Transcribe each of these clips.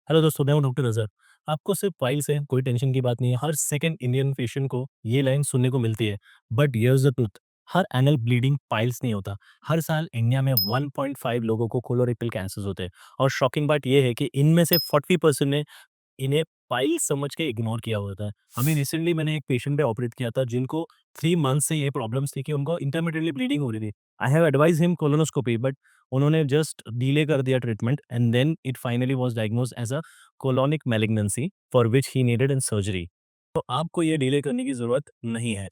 Hello दोस्तों, मैं हूं डॉक्टर अज़हर। आपको सिर्फ फाइल से कोई टेंशन की बात नहीं है। हर सेकंड इंडियन पेशेंट को ये लाइन सुनने को मिलती है। बट हियर्स द ट्रुथ, हर एनल ब्लीडिंग पाइल्स नहीं होता। हर साल इंडिया में 1.5 लोगों को कोलोरेक्टल कैंसर्स होते हैं। और शॉकिंग बात ये है कि इनमें से 40% ने इन्हें पाइल्स समझ के इग्नोर किया हुआ था। अभी रिसेंटली मैंने एक पेशेंट पे ऑपरेट किया था जिनको 3 मंथ से ये प्रॉब्लम्स थी कि उनको इंटरमिटेंटली ब्लीडिंग हो रही थी। I have advised him colonoscopy, but उन्होंने जस्ट डिले कर दिया treatment and then it finally was diagnosed as a colonic malignancy for which he needed an surgery. तो आपको ये डिले करने की ज़रूरत नहीं है।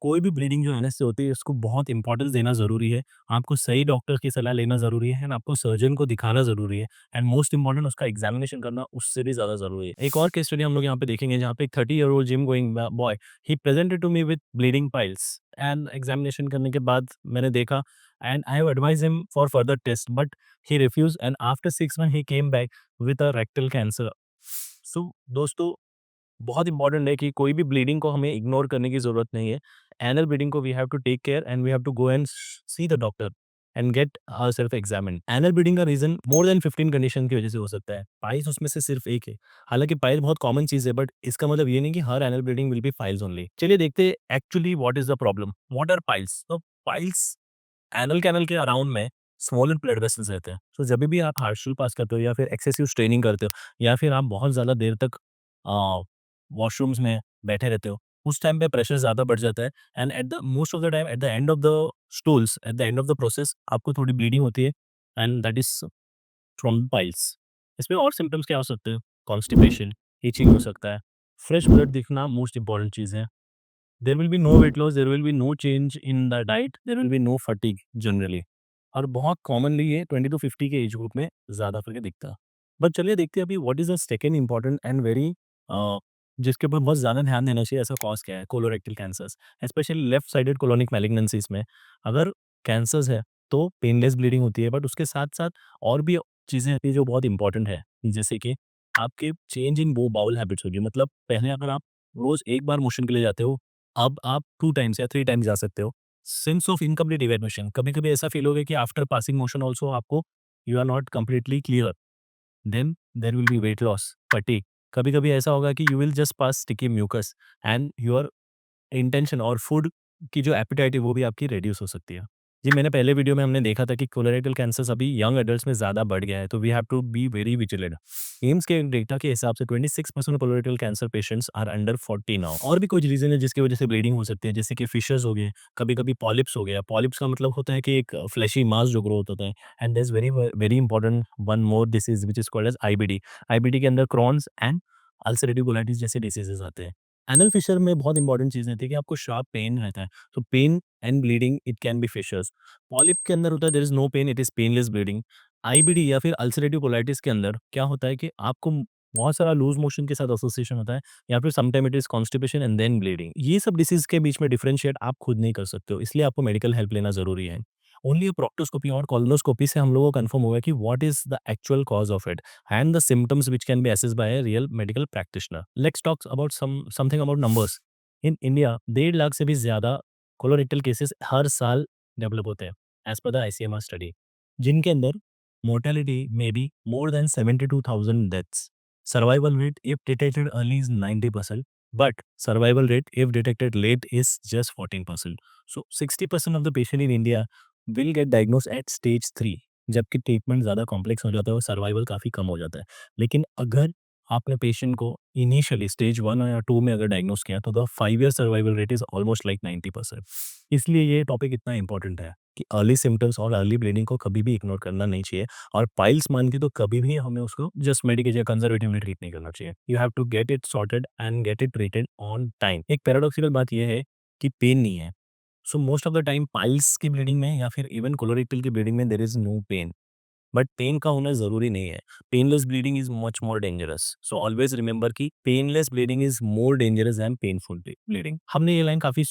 कोई भी ब्लीडिंग जो एनएस से होती है उसको बहुत इंपॉर्टेंस देना ज़रूरी है। आपको सही डॉक्टर की सलाह लेना ज़रूरी है एंड आपको सर्जन को दिखाना ज़रूरी है। एंड मोस्ट इम्पोर्टेंट उसका एग्जामिनेशन करना उससे भी ज़्यादा ज़रूरी है। एक और केस स्टडी हम लोग यहाँ पे देखेंगे जहाँ पे एक 30 year old gym going boy he presented to me with bleeding piles and examination करने के बाद मैंने देखा and I have advise him for further test but he refuse and after 6 month he came back with a rectal cancer. So दोस्तों, बहुत important है कि कोई भी ब्लीडिंग को हमें इग्नोर करने की जरूरत नहीं है। एनल ब्लीडिंग को we have to take care and we have to go and see the doctor and get ourself examined. Anal bleeding का रीजन मोर देन 15 कंडीशन की वजह से हो सकता है। पाइल्स उसमें से सिर्फ एक है। हालांकि पाइल बहुत कॉमन चीज है बट इसका मतलब ये नहीं कि हर anal bleeding will be piles only. चलिए देखते हैं actually what is the problem. What are piles? तो पाइल्स एनल कैनल के अराउंड में स्मॉलर ब्लड वेसल्स रहते हैं। तो जब भी आप हार्शल पास करते हो या फिर एक्सेसिव स्ट्रेनिंग करते हो या फिर आप बहुत ज़्यादा देर तक वॉशरूम्स में बैठे रहते हो, उस टाइम पे प्रेशर ज़्यादा बढ़ जाता है and at the most of the time at the end of the stools, at the end of the process आपको थोड़ी ब्लीडिंग होती है and that is from piles. इसमें और सिम्टम्स क्या हो सकते हैं? कॉन्स्टिपेशन, इचिंग हो सकता है, फ्रेश ब्लड दिखना मोस्ट इंपॉर्टेंट चीज़ है। There will be no weight loss, there will be no change in the diet, there will be no fatigue generally. और बहुत कॉमनली ये 20 टू 50 के एज ग्रुप में ज़्यादा करके दिखता है। बट चलिए देखते हैं अभी what is the second important and very जिसके ऊपर बहुत ज़्यादा ध्यान देना चाहिए, ऐसा कॉज क्या है? Colorectal cancers, specially left sided colonic malignancies में। अगर कैंसर्स है तो पेनलेस ब्लीडिंग होती है बट उसके साथ साथ और भी चीज़ें होती है जो बहुत इंपॉर्टेंट है। जैसे कि आपके चेंज इन वो बाउल हैबिट्स होगी। मतलब पहले अगर आप रोज़ एक बार मोशन के लिए जाते हो, अब आप 2 टाइम्स या 3 टाइम्स जा सकते हो। सेंस ऑफ इनकम्प्लीट इवैल्यूएशन, कभी-कभी ऐसा फील होगा कि आफ्टर पासिंग मोशन आल्सो आपको you are not completely clear. Then there will be weight loss, fatigue. कभी-कभी ऐसा होगा कि you will just pass sticky mucus and your intention और फूड की जो एपेटाइट है वो भी आपकी रिड्यूस हो सकती है। जी, मैंने पहले वीडियो में हमने देखा था कि कोलोरेक्टल कैंसर्स अभी यंग एडल्ट्स में ज़्यादा बढ़ गया है, तो we have to be very vigilant. AIIMS के डेटा के हिसाब से 26% colorectal cancer patients are under 40 now. और भी कुछ रीज़न है जिसकी वजह से ब्लीडिंग हो सकती है, जैसे कि फिशर्स हो गए, कभी-कभी पॉलिप्स हो गया। पॉलिप्स का मतलब होता है कि एक फ्लेशी मास जो ग्रोथ होता है and there is very very important one more disease which is called as IBD. IBD के अंदर क्रॉन्स एंड अल्सरेटिव कोलाइटिस जैसे डिसीज़ेज़ आते हैं। एनल फिशर में बहुत इंपॉर्टेंट चीज़ रहती है कि आपको शार्प पेन रहता है। तो pain and bleeding it can be fissures. Polyp के अंदर होता है there is no pain, it is painless bleeding. IBD या फिर अल्सरेटिव कोलाइटिस के अंदर क्या होता है कि आपको बहुत सारा लूज़ मोशन के साथ एसोसिएशन होता है या फिर sometime it is constipation and then bleeding. ये सब डिसीज़ के बीच में डिफरेंशिएट आप खुद नहीं कर सकते हो, इसलिए आपको मेडिकल हेल्प लेना ज़रूरी है। ओनली प्रोक्टोस्कोपी और कोलोनोस्कोपी से हम लोगों को कन्फर्म होगा कि what is the actual cause of it and the symptoms which can be assessed by a real medical practitioner. Let's talk about something about numbers. In India, 1.5 lakh से भी ज़्यादा कोलोरेक्टल केसेस हर साल डेवलप होते हैं as per the ICMR study, जिनके अंदर mortality में be more than 72,000 deaths. Survival rate if detected early is 90%, but survival rate if detected late is just 14%। So 60% of the patient in India will get diagnose at stage 3, जबकि treatment ज़्यादा complex हो जाता है और survival काफ़ी कम हो जाता है। लेकिन अगर आपने पेशेंट को इनिशियली स्टेज 1 या 2 में अगर डायग्नोस किया तो the 5 year survival rate is almost like 90%। इसलिए ये टॉपिक इतना इंपॉर्टेंट है कि अर्ली सिम्पटम्स और अर्ली ब्लीडिंग को कभी भी इग्नोर करना नहीं चाहिए। और पाइल्स मान के तो कभी भी हमें उसको जस्ट मेडिकेट या कंजर्वेटिवली ट्रीट नहीं करना चाहिए। You have to get it sorted and get it treated on time. एक पैराडॉक्सिकल बात यह है कि पेन नहीं है। So most of the time piles की ब्लीडिंग में या फिर इवन कोलोरेक्टल की ब्लीडिंग में there is no pain, but pain का होना ज़रूरी नहीं है। Painless bleeding is much more dangerous. So always remember कि painless bleeding is more dangerous than painful bleeding. हमने ये लाइन काफ़ी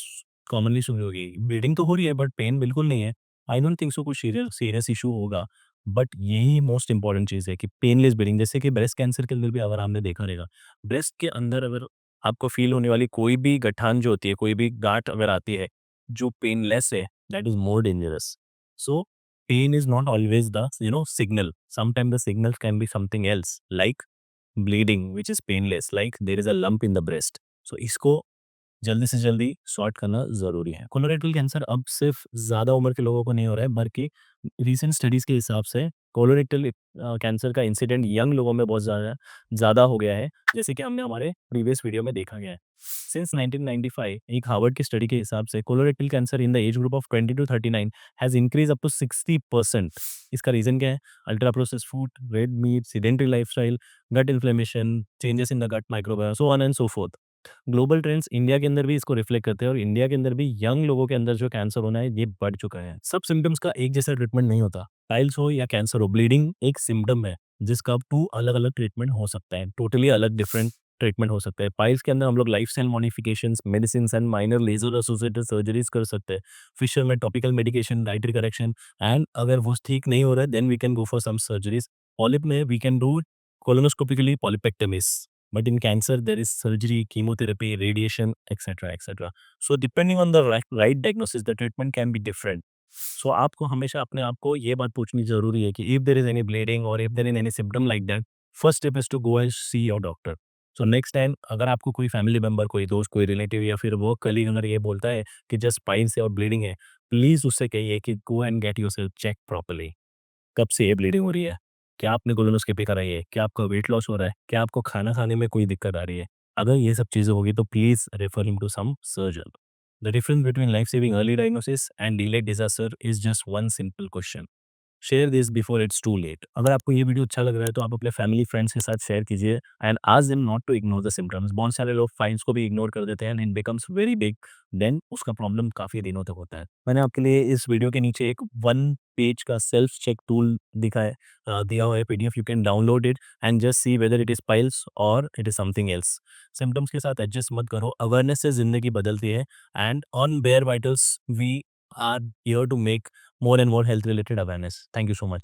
कॉमनली सुनी होगी, ब्लीडिंग तो हो रही है बट पेन बिल्कुल नहीं है। आई डोंट थिंक सो कुछ सीरियस सीरियस इश्यू होगा। बट यही मोस्ट इंपॉर्टेंट चीज़ है कि पेनलेस ब्लीडिंग, जैसे कि ब्रेस्ट कैंसर के अंदर भी अगर आपने देखा रहेगा, ब्रेस्ट के अंदर अगर आपको फ़ील होने वाली कोई भी गठान जो होती है, कोई भी गाँठ अगर आती है, जो पेनलेस है, that is more dangerous. So pain is not always the signal. Sometimes the signal can be something else, like bleeding which is painless like there is a lump in the breast. So इसको जल्दी से जल्दी sort करना ज़रूरी है। Colorectal cancer अब सिर्फ़ ज़्यादा उम्र के लोगों को नहीं हो रहा है, बल्कि रीसेंट स्टडीज़ के हिसाब से कोलोरेक्टल कैंसर का इंसिडेंट यंग लोगों में बहुत ज़्यादा ज़्यादा हो गया है, जैसे कि हमने हमारे प्रीवियस वीडियो में देखा गया है। सिंस 1995 एक हार्वर्ड की स्टडी के हिसाब से colorectal cancer in the age group of 20 to 39 has increase up to 60%। इसका रीज़न क्या है? Ultra processed food, red meat, sedentary lifestyle, gut inflammation, changes in the gut microbiome, so on and so forth. Global trends India के अंदर भी इसको reflect करते हैं और इंडिया के अंदर भी यंग लोगों के अंदर जो कैंसर होना है ये बढ़ चुका है। सब सिम्टम्स का एक जैसा ट्रीटमेंट नहीं होता। पाइल्स हो या कैंसर हो, ब्लीडिंग एक सिम्टम है जिसका 2 अलग-अलग ट्रीटमेंट हो सकता है। टोटली अलग डिफरेंट ट्रीटमेंट हो सकता है। पाइल्स के अंदर हम लोग lifestyle modifications, medicines and minor laser associated surgeries कर सकते हैं। फिशर में topical medication, dietary correction and अगर वो ठीक नहीं हो रहा है then we can go for some surgeries. Polyp में we can do colonoscopically polypectomies. But in cancer, there is surgery, chemotherapy, radiation, etc., etc. So depending on the right diagnosis, the treatment can be different. So आपको हमेशा अपने आप को ये बात पूछनी ज़रूरी है कि if there is any bleeding or if there is any symptom like that, first step is to go and see your doctor. So next time अगर आपको कोई फैमिली मेंबर, कोई दोस्त, कोई रिलेटिव या फिर वो कलीग अगर ये बोलता है कि जस्ट पाइन से और ब्लीडिंग है, प्लीज़ उससे कहिए कि go and get yourself check properly. कब से ये ब्लीडिंग हो रही है? क्या आपने कोलोनोस्कोपी कराई है? क्या आपका वेट लॉस हो रहा है? क्या आपको खाना खाने में कोई दिक्कत आ रही है? अगर ये सब चीज़ें होगी तो please refer him to some surgeon. The difference between life saving early diagnosis and delayed disaster is just one simple question. Share this before it's too late. अगर आपको ये वीडियो अच्छा लग रहा है तो आप अपने फैमिली फ्रेंड्स के साथ शेयर कीजिए and ask them not to ignore the symptoms. बहुत सारे लोग फाइंस को भी इग्नोर कर देते हैं and it becomes very big, then उसका प्रॉब्लम काफ़ी दिनों तक होता है। मैंने आपके लिए इस वीडियो के नीचे एक 1 पेज का सेल्फ चेक टूल दिया हुआ है PDF. You can download it and just see whether it is piles और it is something else. Symptoms के साथ एडजस्ट मत करो, अवेयरनेस से ज़िंदगी बदलती है and on bare vitals we are here to make more and more health related awareness. Thank you so much.